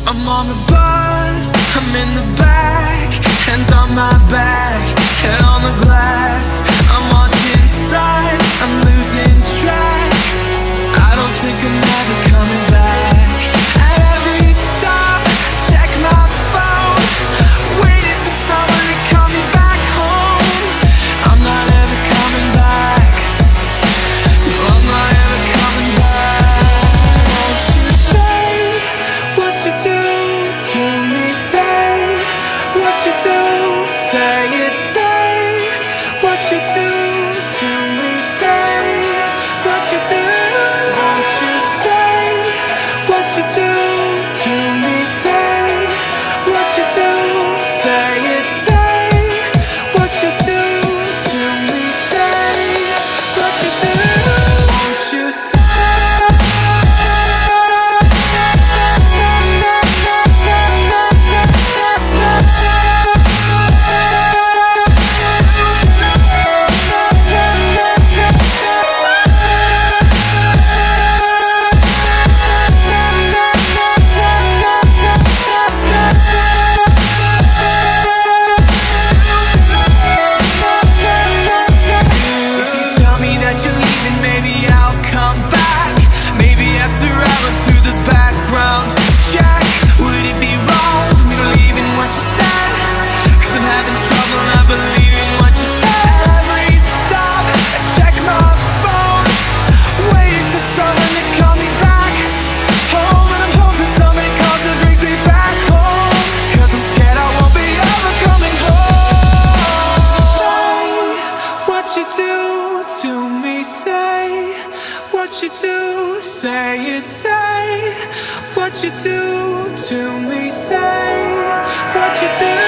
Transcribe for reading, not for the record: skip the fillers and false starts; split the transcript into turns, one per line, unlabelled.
I'm on the bus, I'm in the back, hands on my back, head on the glass. I'm watching signs, I'm losing track. I don't think I'm ever coming back. At every stop, check my phone, waiting for someone to call me back home. I'm not ever coming back. No, I'm not ever coming back. Won't you say what you do to me? Say what you do. Say it. Say what you do to me. Say what you do. Won't you say what you do to me? Say what you do. Say it. Say what you do to me. Say what you do. Won't you say? If you tell me that you're leaving, maybe I'll come back. Maybe after I run through this background check. Would it be wrong for me to leave in what you said? Cause I'm having trouble not believing what you said. At every stop, I check my phone, waiting for someone to call me back home. And I'm hoping somebody calls and brings me back home. Cause I'm scared I won't be ever coming home. Say what you do to me. Say what you do. Say it. Say what you do to me. Say what you do.